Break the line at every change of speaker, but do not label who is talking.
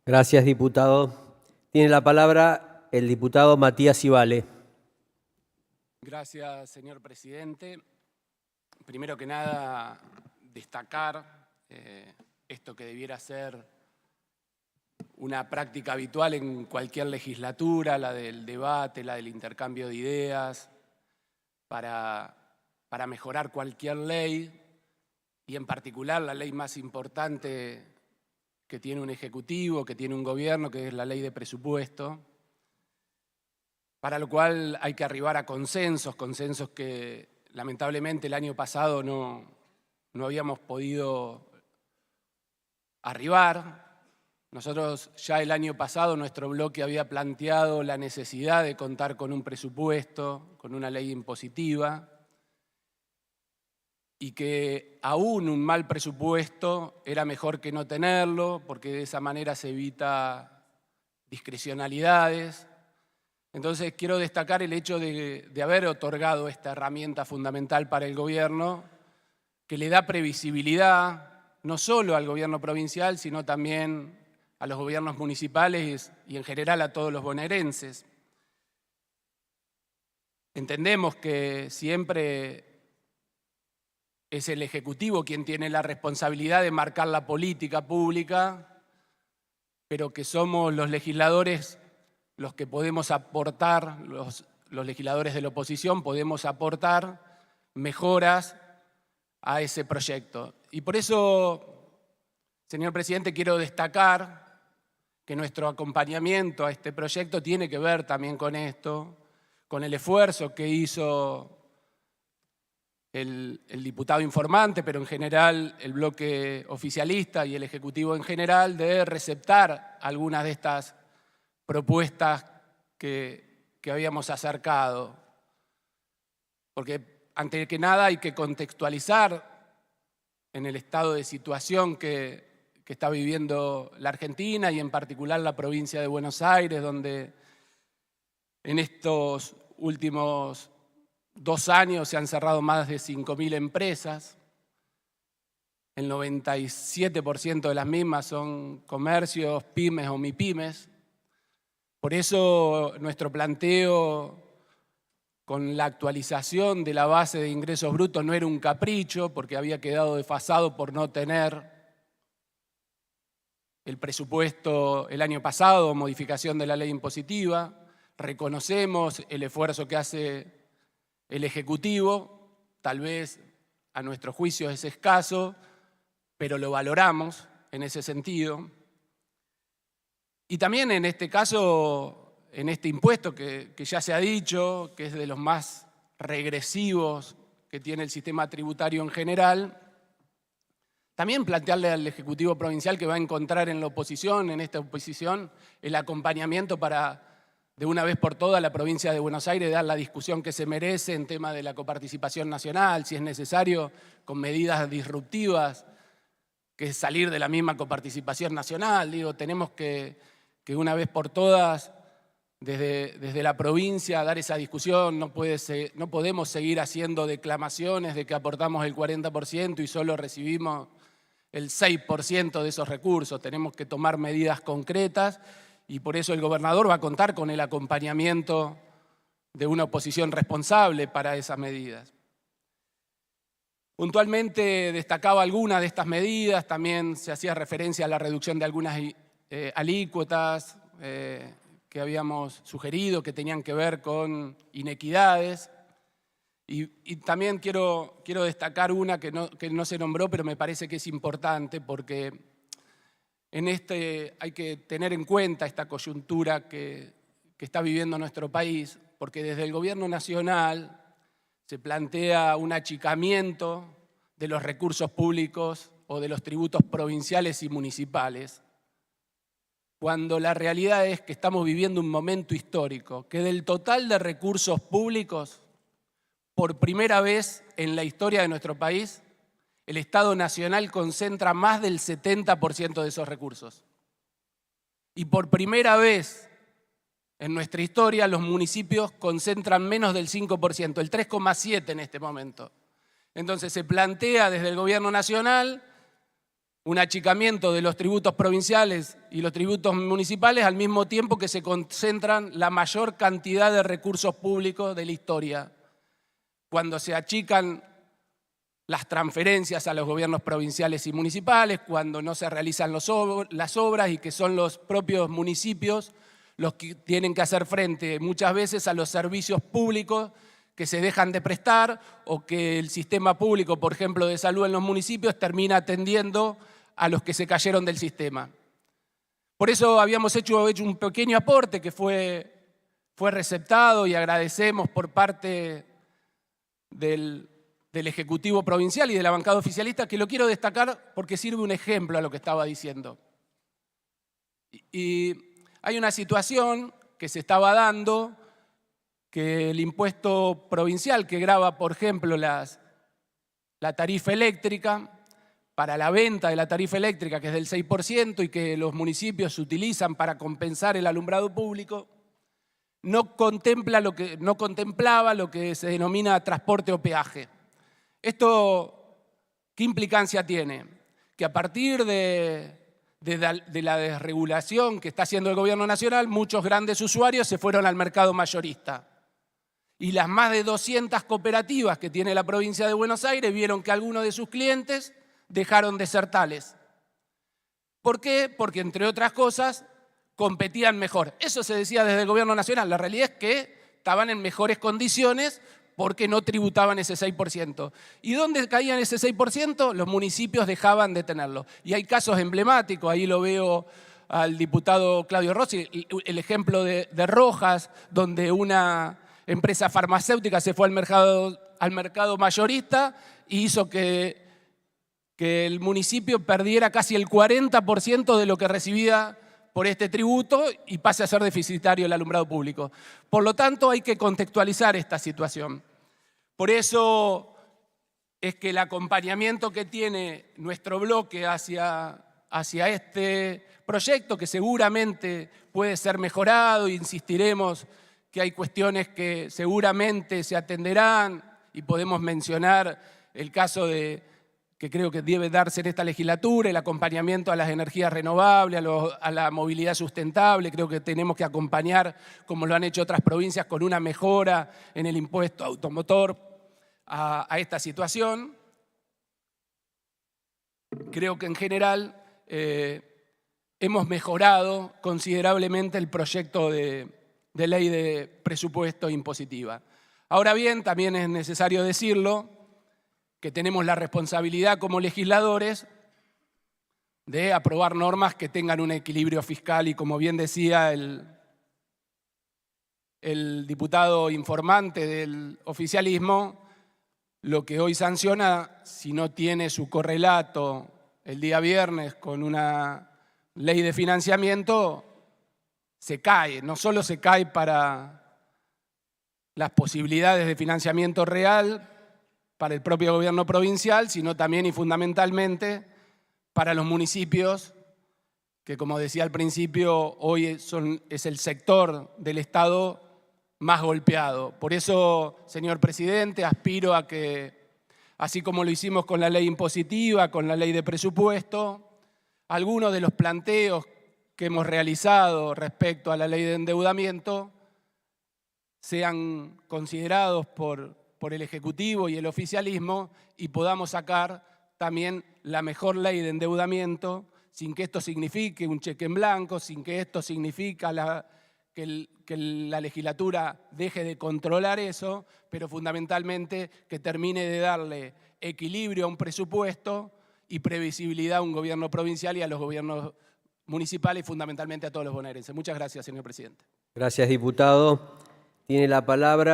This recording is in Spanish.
Gracias, diputado. Tiene la palabra el diputado Matías Ibale.
Gracias, señor presidente. Primero que nada, destacar esto que debiera ser una práctica habitual en cualquier legislatura, la del debate, la del intercambio de ideas, para mejorar cualquier ley, y en particular la ley más importante que tiene un ejecutivo, que tiene un gobierno, que es la ley de presupuesto, para lo cual hay que arribar a consensos que lamentablemente el año pasado no habíamos podido arribar. Nosotros ya el año pasado nuestro bloque había planteado la necesidad de contar con un presupuesto, con una ley impositiva, y que aún un mal presupuesto era mejor que no tenerlo, porque de esa manera se evita discrecionalidades. Entonces quiero destacar el hecho de haber otorgado esta herramienta fundamental para el gobierno, que le da previsibilidad no solo al gobierno provincial, sino también a los gobiernos municipales y en general a todos los bonaerenses. Entendemos que siempre es el Ejecutivo quien tiene la responsabilidad de marcar la política pública, pero que somos los legisladores los que podemos aportar, los legisladores de la oposición podemos aportar mejoras a ese proyecto. Y por eso, señor presidente, quiero destacar que nuestro acompañamiento a este proyecto tiene que ver también con esto, con el esfuerzo que hizo el diputado informante, pero en general el bloque oficialista y el Ejecutivo en general, de receptar algunas de estas propuestas que habíamos acercado. Porque, ante que nada, hay que contextualizar en el estado de situación que está viviendo la Argentina y en particular la provincia de Buenos Aires, donde en estos últimos 2 años se han cerrado más de 5.000 empresas. El 97% de las mismas son comercios, pymes o mipymes. Por eso nuestro planteo con la actualización de la base de ingresos brutos no era un capricho, porque había quedado desfasado por no tener el presupuesto el año pasado, modificación de la ley impositiva. Reconocemos el esfuerzo que hace el Ejecutivo, tal vez a nuestro juicio es escaso, pero lo valoramos en ese sentido. Y también en este caso, en este impuesto que ya se ha dicho, que es de los más regresivos que tiene el sistema tributario en general, también plantearle al Ejecutivo Provincial que va a encontrar en la oposición, en esta oposición, el acompañamiento para, de una vez por todas, la provincia de Buenos Aires dar la discusión que se merece en tema de la coparticipación nacional, si es necesario, con medidas disruptivas, que es salir de la misma coparticipación nacional. Digo, tenemos que una vez por todas, desde la provincia, dar esa discusión. No podemos seguir haciendo declamaciones de que aportamos el 40% y solo recibimos el 6% de esos recursos. Tenemos que tomar medidas concretas y por eso el gobernador va a contar con el acompañamiento de una oposición responsable para esas medidas. Puntualmente destacaba algunas de estas medidas, también se hacía referencia a la reducción de algunas alícuotas que habíamos sugerido, que tenían que ver con inequidades. Y también quiero destacar una que no se nombró, pero me parece que es importante, porque hay que tener en cuenta esta coyuntura que está viviendo nuestro país, porque desde el gobierno nacional se plantea un achicamiento de los recursos públicos o de los tributos provinciales y municipales, cuando la realidad es que estamos viviendo un momento histórico, que del total de recursos públicos, por primera vez en la historia de nuestro país, el Estado Nacional concentra más del 70% de esos recursos. Y por primera vez en nuestra historia, los municipios concentran menos del 5%, el 3,7% en este momento. Entonces se plantea desde el gobierno nacional un achicamiento de los tributos provinciales y los tributos municipales al mismo tiempo que se concentran la mayor cantidad de recursos públicos de la historia. Cuando se achican las transferencias a los gobiernos provinciales y municipales, cuando no se realizan las obras y que son los propios municipios los que tienen que hacer frente muchas veces a los servicios públicos que se dejan de prestar o que el sistema público, por ejemplo, de salud en los municipios, termina atendiendo a los que se cayeron del sistema. Por eso habíamos hecho un pequeño aporte que fue receptado y agradecemos por parte del Ejecutivo Provincial y de la bancada oficialista, que lo quiero destacar porque sirve un ejemplo a lo que estaba diciendo. Y hay una situación que se estaba dando, que el impuesto provincial que grava, por ejemplo, la tarifa eléctrica, para la venta de la tarifa eléctrica, que es del 6% y que los municipios utilizan para compensar el alumbrado público, no contemplaba lo que se denomina transporte o peaje. ¿Esto qué implicancia tiene? Que a partir de la desregulación que está haciendo el Gobierno Nacional, muchos grandes usuarios se fueron al mercado mayorista. Y las más de 200 cooperativas que tiene la provincia de Buenos Aires vieron que algunos de sus clientes dejaron de ser tales. ¿Por qué? Porque, entre otras cosas, competían mejor. Eso se decía desde el Gobierno Nacional. La realidad es que estaban en mejores condiciones porque no tributaban ese 6%. ¿Y dónde caían ese 6%? Los municipios dejaban de tenerlo. Y hay casos emblemáticos, ahí lo veo al diputado Claudio Rossi, el ejemplo de Rojas, donde una empresa farmacéutica se fue al mercado mayorista y hizo que el municipio perdiera casi el 40% de lo que recibía por este tributo y pase a ser deficitario el alumbrado público. Por lo tanto, hay que contextualizar esta situación. Por eso es que el acompañamiento que tiene nuestro bloque hacia este proyecto, que seguramente puede ser mejorado, insistiremos que hay cuestiones que seguramente se atenderán y podemos mencionar el caso que creo que debe darse en esta legislatura, el acompañamiento a las energías renovables, a la movilidad sustentable. Creo que tenemos que acompañar, como lo han hecho otras provincias, con una mejora en el impuesto automotor a esta situación. Creo que en general hemos mejorado considerablemente el proyecto de ley de presupuesto impositiva. Ahora bien, también es necesario decirlo, que tenemos la responsabilidad como legisladores de aprobar normas que tengan un equilibrio fiscal y, como bien decía el diputado informante del oficialismo, lo que hoy sanciona, si no tiene su correlato el día viernes con una ley de financiamiento, se cae. No solo se cae para las posibilidades de financiamiento real para el propio gobierno provincial, sino también y fundamentalmente para los municipios, que, como decía al principio, hoy es el sector del Estado más golpeado. Por eso, señor presidente, aspiro a que, así como lo hicimos con la ley impositiva, con la ley de presupuesto, algunos de los planteos que hemos realizado respecto a la ley de endeudamiento sean considerados por el Ejecutivo y el oficialismo y podamos sacar también la mejor ley de endeudamiento, sin que esto signifique un cheque en blanco, sin que esto signifique que la legislatura deje de controlar eso, pero fundamentalmente que termine de darle equilibrio a un presupuesto y previsibilidad a un gobierno provincial y a los gobiernos municipales y fundamentalmente a todos los bonaerenses. Muchas gracias, señor presidente.
Gracias, diputado. Tiene la palabra